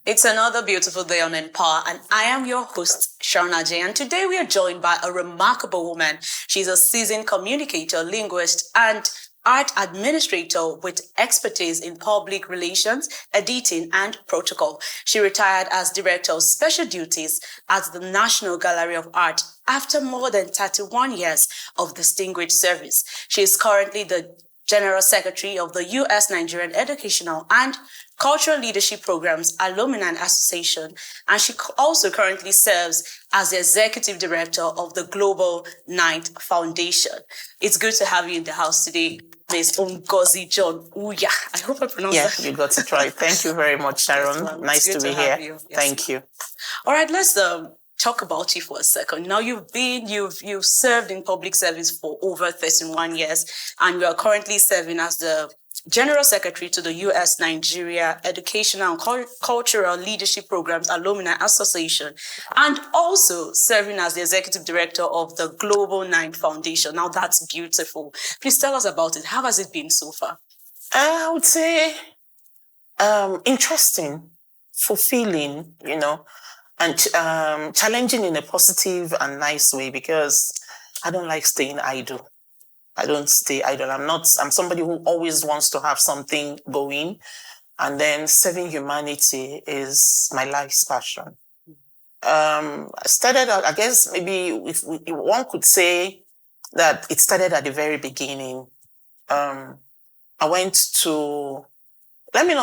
It's another beautiful day on Empower, and I am your host, Sharna J. And today we are joined by a remarkable woman. She's a seasoned communicator, linguist, and art administrator with expertise in public relations, editing, and protocol. She retired as Director of Special Duties at the National Gallery of Art after more than 31 years of distinguished service. She is currently the General Secretary of the U.S. Nigerian Educational and Cultural Leadership Programs Alumni Association, and she also currently serves as the Executive Director of the Global Ninth Foundation. It's good to have you in the house today, Ms. Ngozi John-Uyah. I hope I pronounced that. Yeah, you got it right. Thank you very much, Sharon. Yes, nice to be here. Yes, Thank you. All right, let's talk about you for a second. Now, you've served in public service for over 31 years, and you are currently serving as the General Secretary to the U.S. Nigeria Educational and Cultural Leadership Programs Alumni Association, and also serving as the Executive Director of the Global Ninth Foundation. Now, that's beautiful. Please tell us about it. How has it been so far? I would say interesting, fulfilling, and challenging in a positive and nice way, because I don't like staying idle. I don't stay idle. I'm somebody who always wants to have something going. And then serving humanity is my life's passion. I started out, I guess maybe if one could say that it started at the very beginning. I went to, let me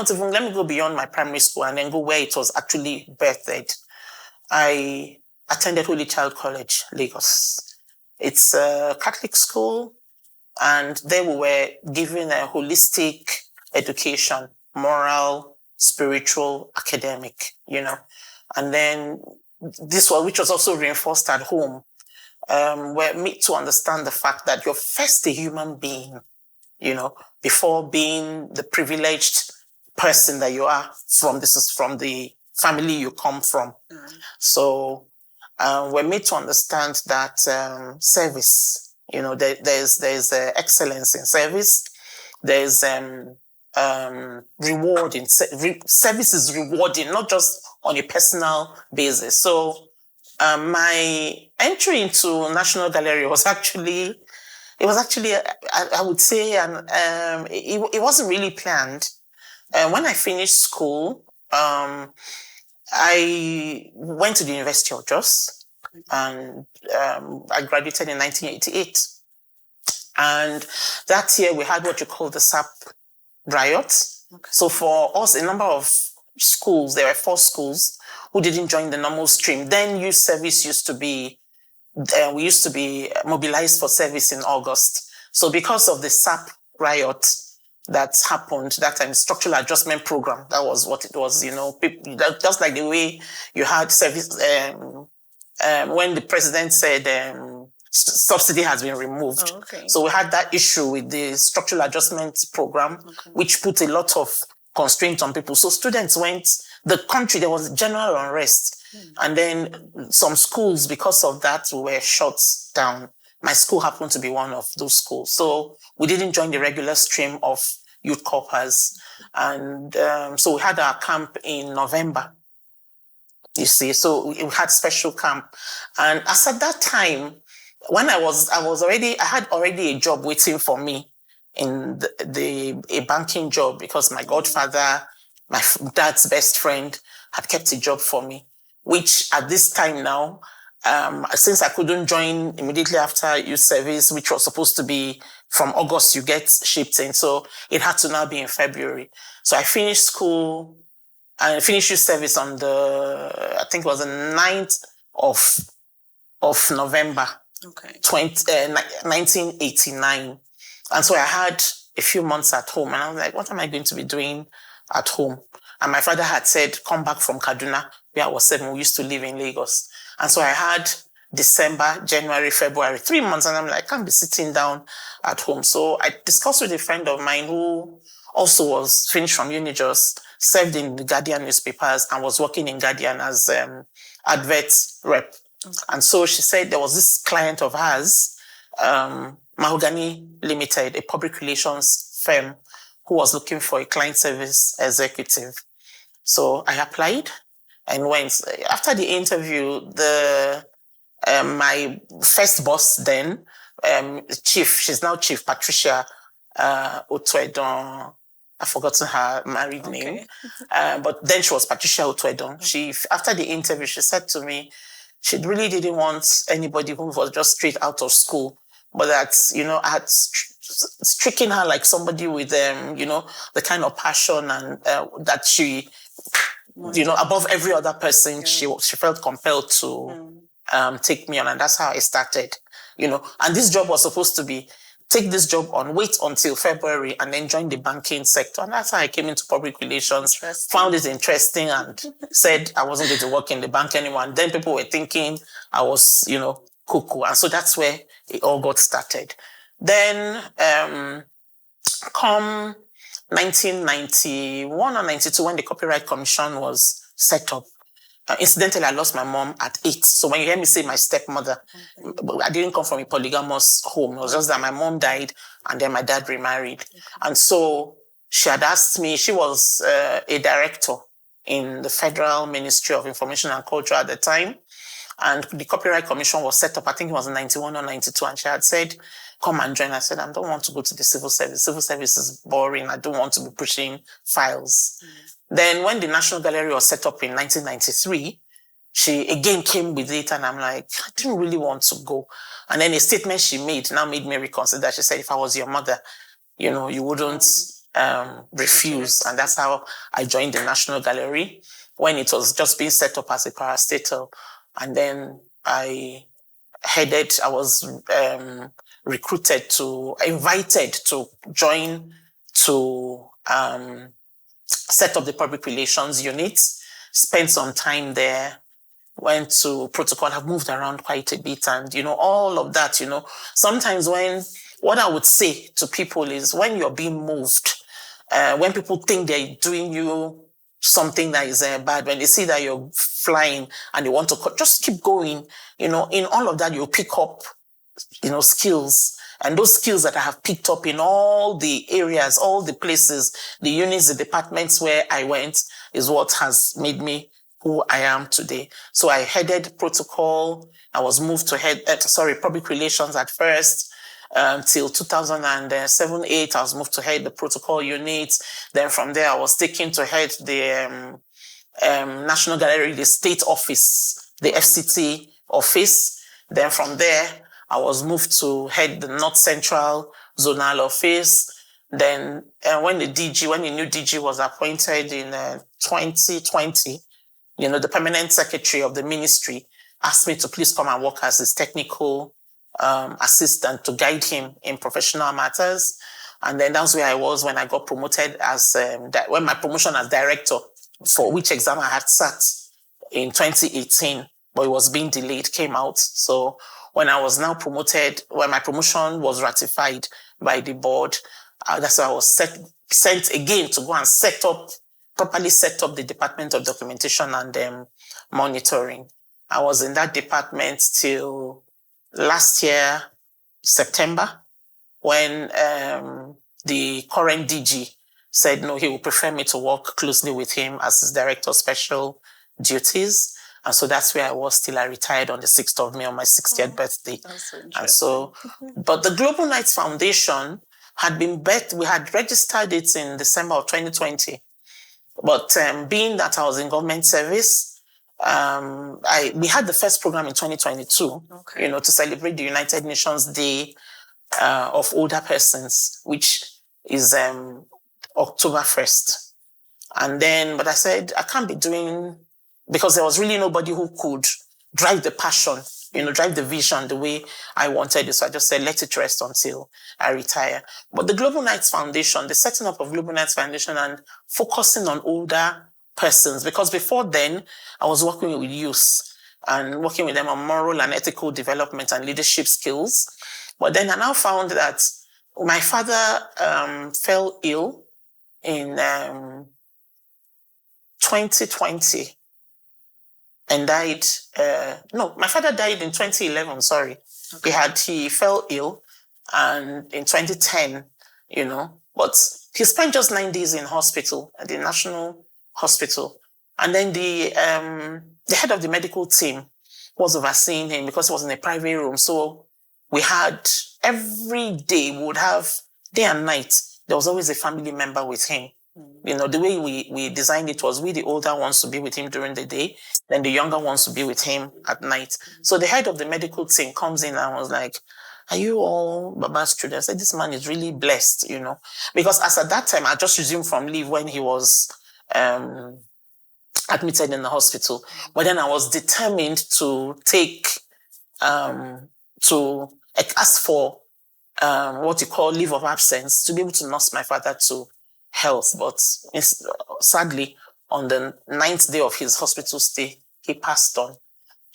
go beyond my primary school and then go where it was actually birthed. I attended Holy Child College, Lagos. It's a Catholic school, and there we were given a holistic education, moral, spiritual, academic, And then this one, which was also reinforced at home, were made to understand the fact that you're first a human being, before being the privileged person that you are from. This is from the family you come from. So we're made to understand that service, there's excellence in service. There's reward in service is rewarding, not just on a personal basis. So my entry into National Gallery was actually, I would say, it wasn't really planned. When I finished school, I went to the University of Jos, and I graduated in 1988. And that year we had what you call the SAP riot. Okay. So for us, a number of schools, there were 4 schools who didn't join the normal stream. Then youth service used to be, we used to be mobilized for service in August. So because of the SAP riot that happened that time, structural adjustment program, that was what it was, just like the way you had service, when the president said subsidy has been removed. Oh, okay. So we had that issue with the structural adjustment program, which put a lot of constraints on people. So students went, there was general unrest. And then some schools, because of that, were shut down. My school happened to be one of those schools. So we didn't join the regular stream of youth corpers. And so we had our camp in November. You see, so we had special camp. And as at that time, when I had already a job waiting for me in a banking job, because my godfather, my dad's best friend, had kept a job for me, which at this time now, since I couldn't join immediately after youth service, which was supposed to be from August, you get shipped in. So it had to now be in February. So I finished school. I finished youth service on I think it was the 9th of November, 1989. And so I had a few months at home, and I was like, what am I going to be doing at home? And my father had said, come back from Kaduna, where I was 7. We used to live in Lagos. And so I had December, January, February, 3 months, and I'm like, I can't be sitting down at home. So I discussed with a friend of mine who also was finished from Unijos, served in the Guardian newspapers, and was working in Guardian as advert rep. Okay. And so she said there was this client of hers, Mahogany Limited, a public relations firm, who was looking for a client service executive. So I applied and went. After the interview, my first boss then, chief, she's now Chief Patricia Otwedon. I've forgotten her married name. But then she was Patricia Otwedon. After the interview, she said to me, she really didn't want anybody who was just straight out of school, but that, I had stricken her like somebody with, the kind of passion and that she, above every other person, she felt compelled to take me on. And that's how I started, and this job was supposed to be, take this job on, wait until February, and then join the banking sector. And that's how I came into public relations, found it interesting, and said I wasn't going to work in the bank anymore. And then people were thinking I was, cuckoo. And so that's where it all got started. Then, come 1991 or 92, when the Copyright Commission was set up, incidentally, I lost my mom at 8. So when you hear me say my stepmother, I didn't come from a polygamous home. It was just that my mom died and then my dad remarried. And so she had asked me, she was a director in the Federal Ministry of Information and Culture at the time. And the Copyright Commission was set up, I think it was in 91 or 92. And she had said, come and join. I said, I don't want to go to the civil service. Civil service is boring. I don't want to be pushing files. Then when the National Gallery was set up in 1993, she again came with it and I'm like, I didn't really want to go. And then a statement she made now made me reconsider. She said, if I was your mother, you wouldn't refuse. And that's how I joined the National Gallery when it was just being set up as a parastatal. And then I was invited to join to set up the public relations unit, spent some time there, went to protocol, have moved around quite a bit. And, all of that, sometimes what I would say to people is when you're being moved, when people think they're doing you something that is bad, when they see that you're flying and they want to just keep going, in all of that, you'll pick up, skills. And those skills that I have picked up in all the areas, all the places, the units, the departments where I went is what has made me who I am today. So I headed protocol. I was moved to public relations at first. Till 2007-8, I was moved to head the protocol unit. Then from there, I was taken to head the National Gallery, the state office, the FCT office. Then from there, I was moved to head the North Central Zonal Office. Then when the new DG was appointed in 2020, the permanent secretary of the ministry asked me to please come and work as his technical assistant to guide him in professional matters. And then that's where I was when I got promoted as, when my promotion as director, for which exam I had sat in 2018, but it was being delayed, came out. So when I was now promoted, when my promotion was ratified by the board, that's why I was sent again to go and properly set up the Department of Documentation and Monitoring. I was in that department till last year, September, when the current DG said, no, he would prefer me to work closely with him as his director of special duties. And so that's where I was till I retired on the 6th of May on my 60th birthday. That's so interesting. And so, but the Global Knights Foundation had been we had registered it in December of 2020. But being that I was in government service, we had the first program in 2022, to celebrate the United Nations Day of Older Persons, which is October 1st. And then, but I said, I can't be doing, because there was really nobody who could drive the passion, drive the vision the way I wanted it. So I just said, let it rest until I retire. But the Global Knights Foundation, the setting up of Global Knights Foundation and focusing on older persons, because before then I was working with youth and working with them on moral and ethical development and leadership skills. But then I now found that my father fell ill in 2020 and died. My father died in 2011, sorry. He fell ill and in 2010, but he spent just 9 days in hospital at the National hospital. And then the head of the medical team was overseeing him because he was in a private room. So we had every day, we would have day and night. There was always a family member with him. You know, the way we designed it was we, the older ones, to be with him during the day, then the younger ones to be with him at night. So the head of the medical team comes in and was like, "Are you all Baba's children?" I said, "This man is really blessed, you know." Because as at that time, I just resumed from leave when he was admitted in the hospital. But then I was determined to ask for what you call leave of absence to be able to nurse my father to health. But sadly, on the 9th day of his hospital stay, he passed on.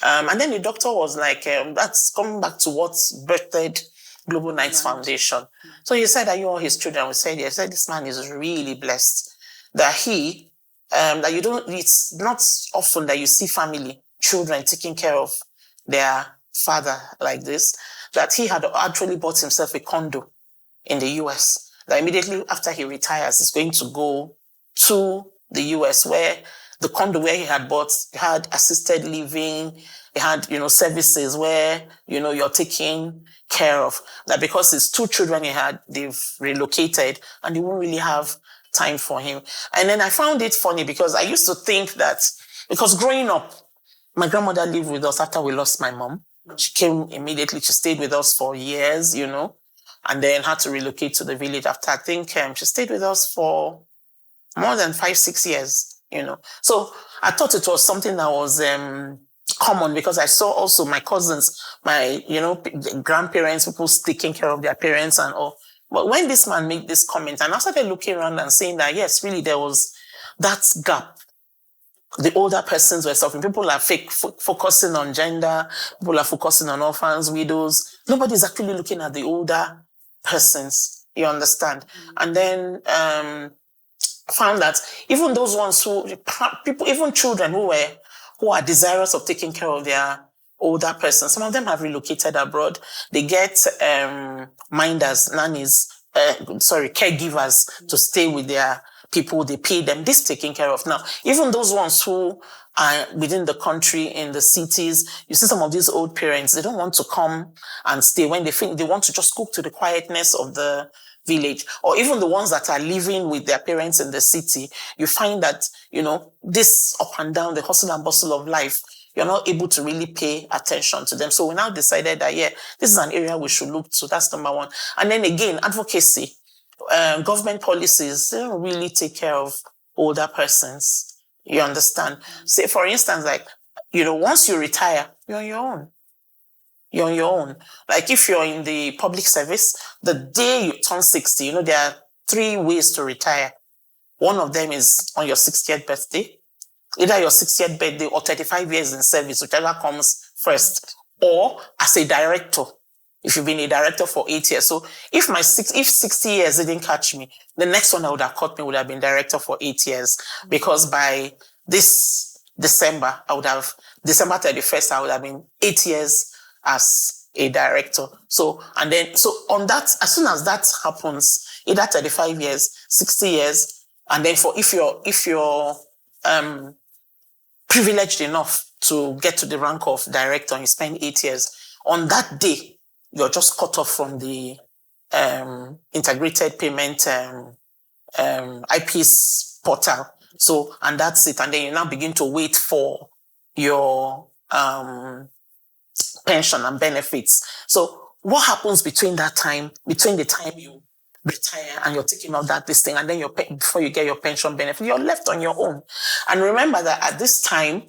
And then the doctor was like, that's coming back to what birthed Global Nights Foundation. So he said, "Are you all his children?" We said, yes. He said, "This man is really blessed that it's not often that you see children taking care of their father like this, that he had actually bought himself a condo in the US. That immediately after he retires, he's going to go to the US, where the condo where he had bought had assisted living, it had, services where, you're taking care of. That because his 2 children they've relocated and they won't really have time for him." And then I found it funny because I used to think that, because growing up, my grandmother lived with us after we lost my mom. She came immediately. She stayed with us for years, and then had to relocate to the village after. I think she stayed with us for more than 5-6 years, So I thought it was something that was common, because I saw also my cousins, my, grandparents, people taking care of their parents and all. But when this man made this comment, and I started looking around and saying that, yes, really, there was that gap. The older persons were suffering. People are focusing on gender. People are focusing on orphans, widows. Nobody's actually looking at the older persons. You understand? And then found that even those ones even children who are desirous of taking care of their older persons, some of them have relocated abroad. They get minders, nannies, caregivers to stay with their people. They pay them. This taking care of. Now, even those ones who are within the country, in the cities, you see some of these old parents, they don't want to come and stay when they think they want to just cook to the quietness of the village. Or even the ones that are living with their parents in the city, you find that, this up and down, the hustle and bustle of life, you're not able to really pay attention to them. So we now decided that, this is an area we should look to. That's number one. And then again, advocacy. Government policies, they don't really take care of older persons. You understand? Say, for instance, like, once you retire, you're on your own. You're on your own. Like if you're in the public service, the day you turn 60, there are 3 ways to retire. One of them is on your 60th birthday, either your 60th birthday or 35 years in service, whichever comes first, or as a director. If you've been a director for 8 years. So if 60 years didn't catch me, the next one that would have caught me would have been director for 8 years. Because by this December 31st, I would have been 8 years as a director. So on that, as soon as that happens, either 35 years, 60 years, and then if you're privileged enough to get to the rank of director and you spend 8 years, on that day, you're just cut off from the integrated payment IPS portal. So, and that's it. And then you now begin to wait for your pension and benefits. So what happens between the time you retire and you're taking out this thing, and then before you get your pension benefit, you're left on your own. And remember that at this time,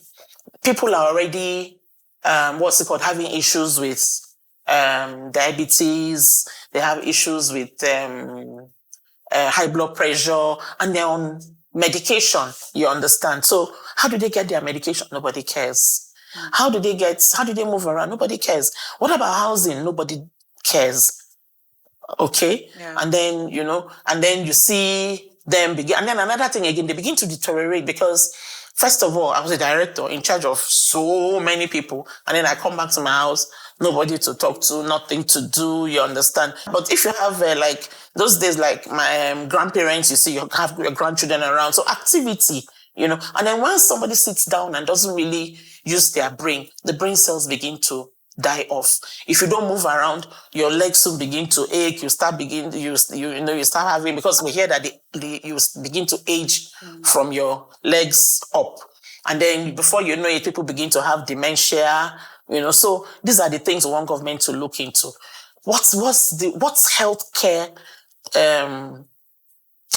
people are already, having issues with diabetes. They have issues with high blood pressure, and they're on medication. You understand? So how do they get their medication? Nobody cares. How do they move around? Nobody cares. What about housing? Nobody cares. Okay. Yeah. And then, you see them begin. And then another thing again, they begin to deteriorate because, first of all, I was a director in charge of so many people. And then I come back to my house, nobody to talk to, nothing to do, you understand? But if you have, those days, like my grandparents, you see, you have your grandchildren around. So activity And then once somebody sits down and doesn't really use their brain, the brain cells begin to die off. If you don't move around, your legs soon begin to ache. You start having, because we hear that you begin to age from your legs up. And then before you know it, people begin to have dementia, so these are the things we want government to look into. What's healthcare,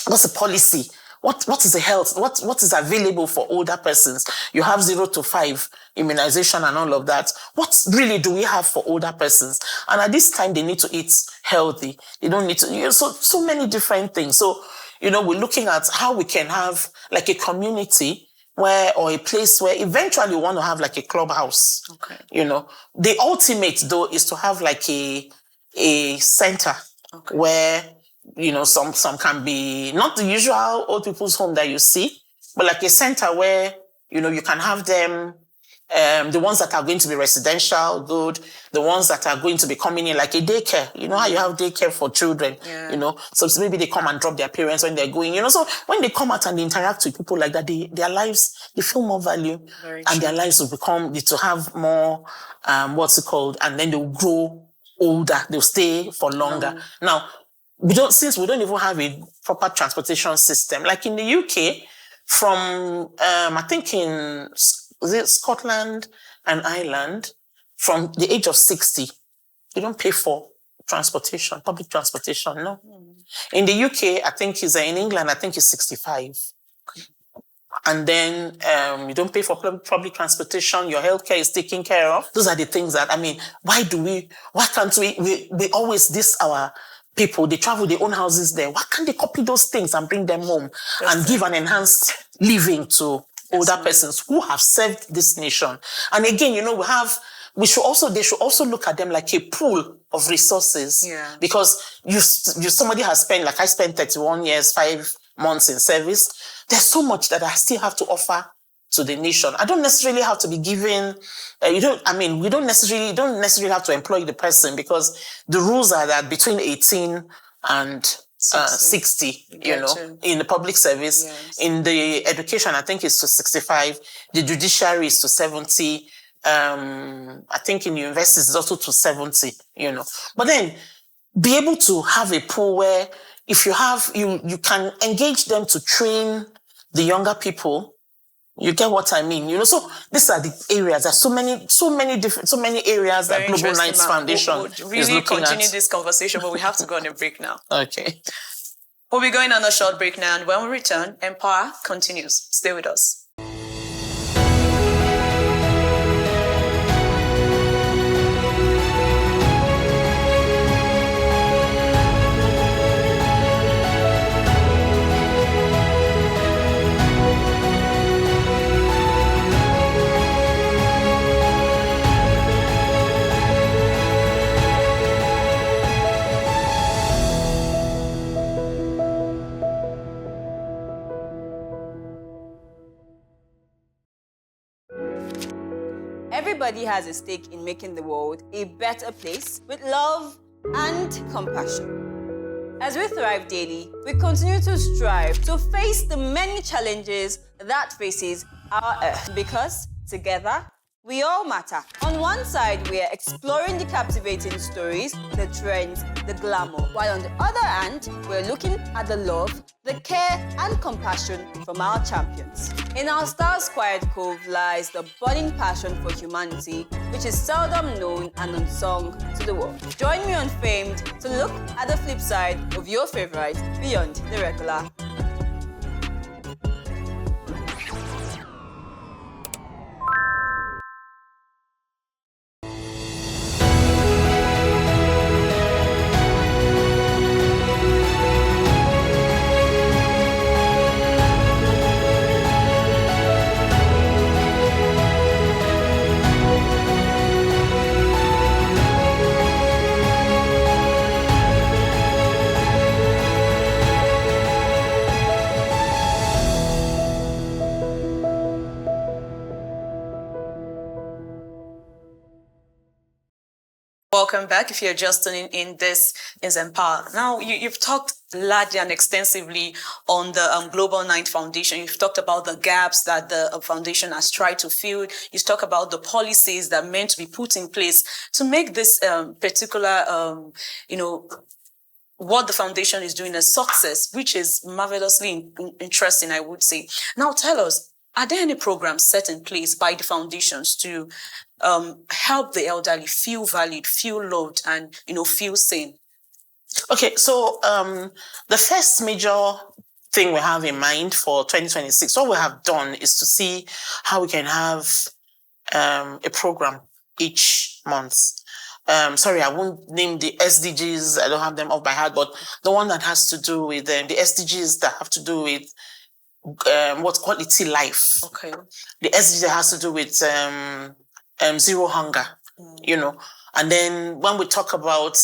what's the policy? What is the health? What is available for older persons? You have 0 to 5 immunization and all of that. What really do we have for older persons? And at this time, they need to eat healthy. They don't need to, so many different things. So, we're looking at how we can have like a community or a place where eventually we want to have like a clubhouse. Okay. The ultimate though is to have like a center where, some can be not the usual old people's home that you see, but like a center where, you can have them, the ones that are going to be residential, good. The ones that are going to be coming in like a daycare. How you have daycare for children, So maybe they come and drop their parents when they're going, So when they come out and they interact with people like that, their lives, they feel more value. And their lives will to have more, and then they'll grow older. They'll stay for longer. Now, since we don't even have a proper transportation system, like in the UK, from, I think in Scotland and Ireland, from the age of 60, you don't pay for transportation, public transportation, no. In the UK, I think in England, I think it's 65. And then you don't pay for public transportation, your healthcare is taken care of. Those are the things that, why can't we always, our people, they travel, they own houses there. Why can't they copy those things and bring them home and give an enhanced living to older persons who have served this nation? And again, they should also look at them like a pool of resources. Yeah. Because somebody has spent, like I spent 31 years, 5 months in service. There's so much that I still have to offer to the nation. I don't necessarily have to be given, you don't necessarily have to employ the person, because the rules are that between 18 and 60, in the public service. Yes. In the education, I think it's to 65. The judiciary is to 70. I think in universities it's also to 70, But then be able to have a pool where if you have, you can engage them to train the younger people. You get what I mean? So these are the areas. There's so many areas that Global Knights Foundation would really is looking continue at. this conversation, but we have to go on a break now. Okay. We'll be going on a short break now, and when we return, EmpowHER continues. Stay with us. Everybody has a stake in making the world a better place with love and compassion. As we thrive daily, we continue to strive to face the many challenges that faces our Earth, because together we all matter. On one side, we are exploring the captivating stories, the trends, the glamour, while on the other hand, we're looking at the love, the care and compassion from our champions. In our Stars Quiet Cove lies the burning passion for humanity, which is seldom known and unsung to the world. Join me on Famed to look at the flip side of your favorite beyond the regular. Welcome back. If you're just tuning in, this is EmpowHER. Now, you've talked largely and extensively on the Global 9 Foundation. You've talked about the gaps that the foundation has tried to fill. You've talked about the policies that are meant to be put in place to make this particular, what the foundation is doing a success, which is marvelously interesting, I would say. Now, tell us, are there any programs set in place by the foundations to help the elderly feel valued, feel loved, and feel seen? Okay, so the first major thing we have in mind for 2026, what we have done is to see how we can have a program each month. Sorry, I won't name the SDGs. I don't have them off by heart, but the one that has to do with the SDGs that have to do with what quality life. Okay. The SDG that has to do with zero hunger, And then when we talk about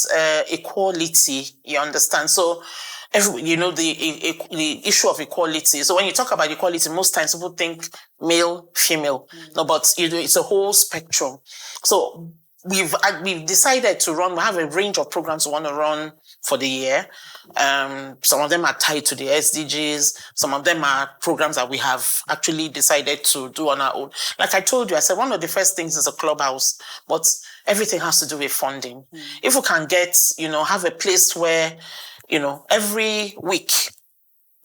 equality, you understand. So, the issue of equality. So when you talk about equality, most times people think male, female. No, but it's a whole spectrum. So we've decided to run. We have a range of programs we want to run for the year. Some of them are tied to the SDGs. Some of them are programs that we have actually decided to do on our own. Like I told you, I said one of the first things is a clubhouse, but everything has to do with funding. If we can get, have a place where, every week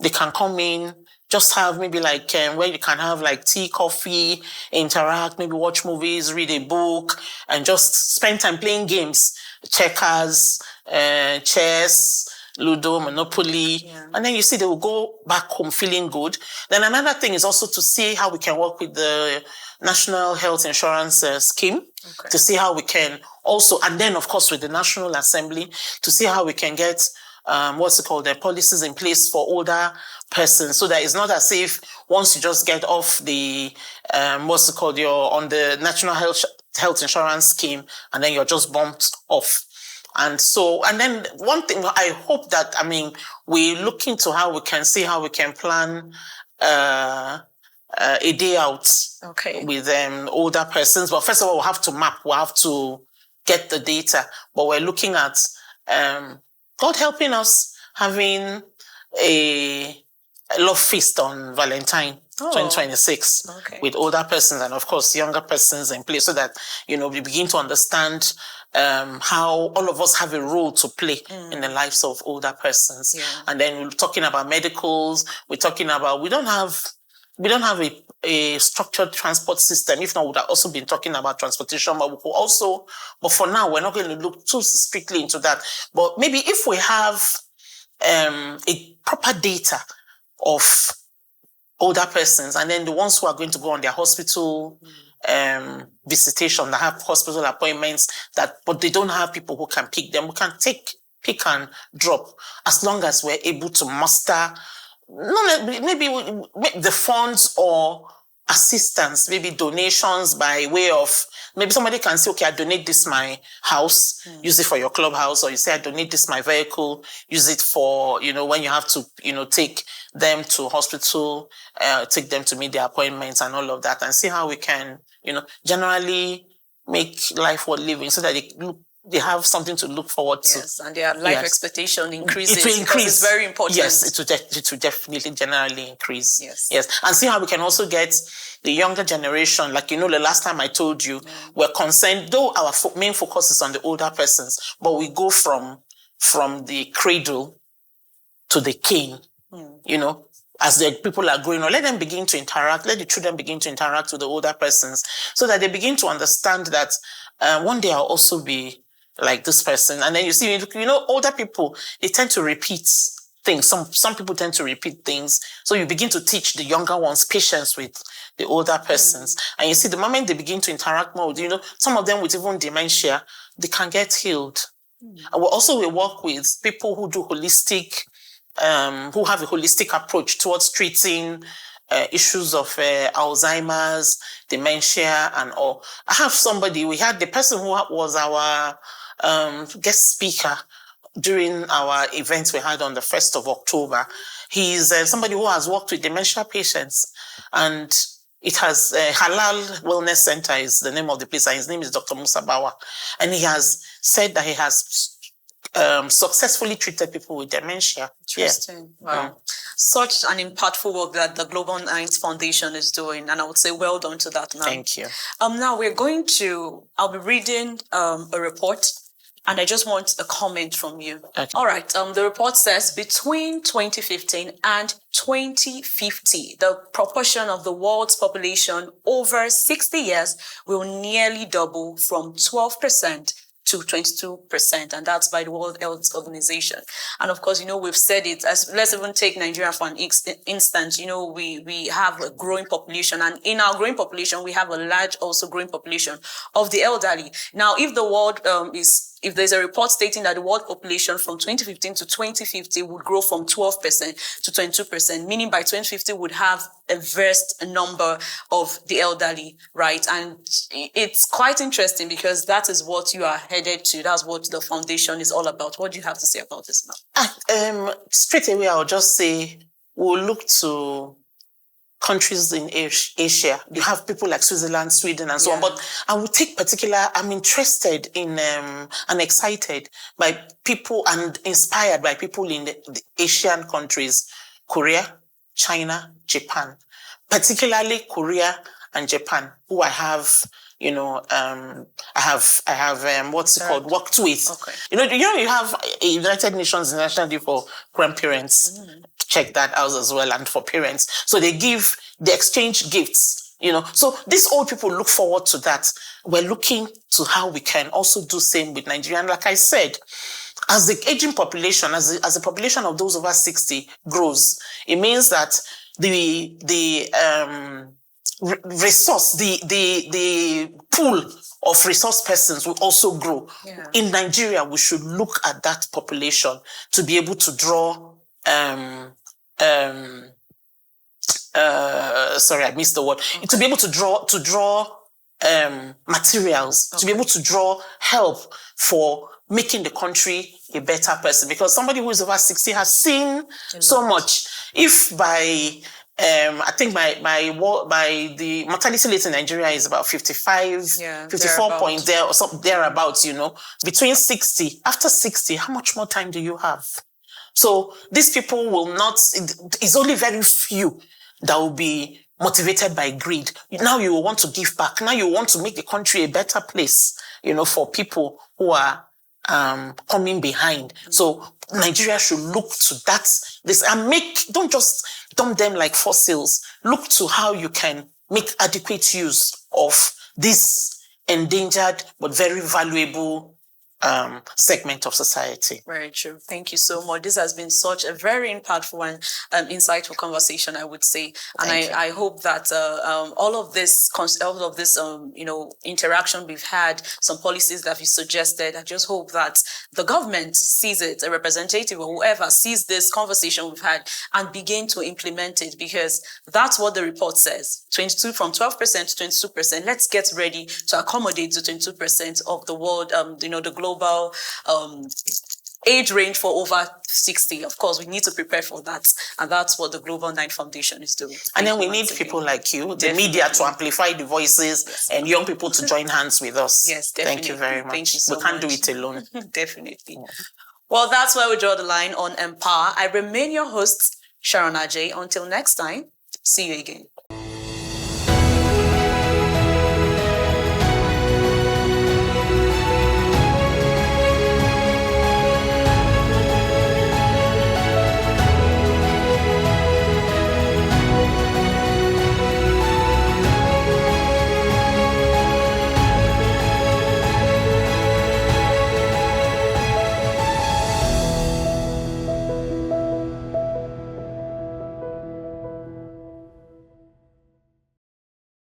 they can come in, just have maybe like where you can have like tea, coffee, interact, maybe watch movies, read a book, and just spend time playing games, checkers, chess, Ludo, Monopoly. Yeah. And then you see they will go back home feeling good. Then another thing is also to see how we can work with the National Health Insurance Scheme, to see how we can also, and then of course with the National Assembly, to see how we can get the policies in place for older persons, so that it's not as if once you just get off the you're on the National Health Insurance Scheme and then you're just bumped off. And then one thing I hope that, we look into how we can see how we can plan a day out with older persons. But first of all, we'll have to map, we'll have to get the data. But we're looking at God helping us having a love feast on Valentine 2026 with older persons and of course younger persons in place, so that we begin to understand how all of us have a role to play in the lives of older persons. Yeah. And then we're talking about medicals. We're talking about we don't have a structured transport system. If not, we'd have also been talking about transportation, but for now, we're not going to look too strictly into that. But maybe if we have a proper data of older persons, and then the ones who are going to go on their hospital visitation, that have hospital appointments, but they don't have people who can pick them, we can pick and drop, as long as we're able to muster maybe the funds or assistance, maybe donations by way of, maybe somebody can say, okay, I donate this my house, use it for your clubhouse, or you say, I donate this my vehicle, use it for, when you have to, take them to hospital, take them to meet their appointments and all of that, and see how we can, generally make life worth living, so that they have something to look forward to. Yes, and their life expectation increases. It will increase. It's very important. Yes, it will definitely generally increase. Yes. And see how we can also get the younger generation. Like, the last time I told you, we're concerned, though our main focus is on the older persons, but we go from the cradle to the cane, as the people are growing up. Let them begin to interact. Let the children begin to interact with the older persons, so that they begin to understand that one day I'll also be like this person. And then you see, older people, they tend to repeat things. Some people tend to repeat things. So you begin to teach the younger ones patience with the older persons. And you see, the moment they begin to interact more with, some of them with even dementia, they can get healed. And we work with people who do who have a holistic approach towards treating issues of Alzheimer's, dementia, and all. I have we had the person who was our guest speaker during our events we had on the 1st of October. He's somebody who has worked with dementia patients, and It has Halal Wellness Center is the name of the place, and his name is Dr. Musa Bawa. And he has said that he has successfully treated people with dementia. Interesting. Yeah. Wow. Such an impactful work that the Global Nines Foundation is doing. And I would say well done to that, ma'am. Thank you. Now I'll be reading a report. And I just want a comment from you. Okay. All right. The report says between 2015 and 2050, the proportion of the world's population over 60 years will nearly double from 12% to 22%, and that's by the World Health Organization. And of course, we've said it, let's even take Nigeria for an instance. We have a growing population, and in our growing population, we have a large also growing population of the elderly. Now, if the world if there's a report stating that the world population from 2015 to 2050 would grow from 12% to 22%, meaning by 2050 would have a vast number of the elderly, right? And it's quite interesting because that is what you are headed to. That's what the foundation is all about. What do you have to say about this now? Straight away, I'll just say we'll look to countries in Asia. You have people like Switzerland, Sweden, and so on. But I will take I'm interested in and excited by people and inspired by people in the Asian countries, Korea, China, Japan, particularly Korea and Japan, who I have, what's it called, worked with. Okay. You have a United Nations International Day for Grandparents. Check that out as well, and for parents. So they exchange gifts, So these old people look forward to that. We're looking to how we can also do same with Nigeria. And like I said, as the aging population, as the population of those over 60 grows, it means that the resource, the pool of resource persons will also grow. Yeah. In Nigeria, we should look at that population to be able to draw sorry, I missed the word. Okay. To be able to draw materials, to be able to draw help for making the country a better person. Because somebody who is over 60 has seen so much. If by I think by the mortality rate in Nigeria is about 55, 54 points there or something thereabouts, between 60, after 60, how much more time do you have? So these people will not, it's only very few that will be motivated by greed. Now you want to give back. Now you want to make the country a better place, for people who are coming behind. So Nigeria should look to this and don't just dump them like fossils. Look to how you can make adequate use of this endangered but very valuable segment of society. Very true. Thank you so much. This has been such a very impactful and insightful conversation, I would say. And I hope that all of this interaction we've had, some policies that we suggested, I just hope that the government sees it, a representative or whoever sees this conversation we've had and begin to implement it, because that's what the report says. 22 from 12% to 22%. Let's get ready to accommodate the 22% of the world, the global age range for over 60. Of course, we need to prepare for that. And that's what the Global Nine Foundation is doing. And then we need people like you, the media, to amplify the voices and young people to join hands with us. Yes, definitely. Thank you very much. Thank you so much. We can't do it alone. Definitely. Yeah. Well, that's where we draw the line on EmpowHER. I remain your host, Sharon Ajay. Until next time, see you again.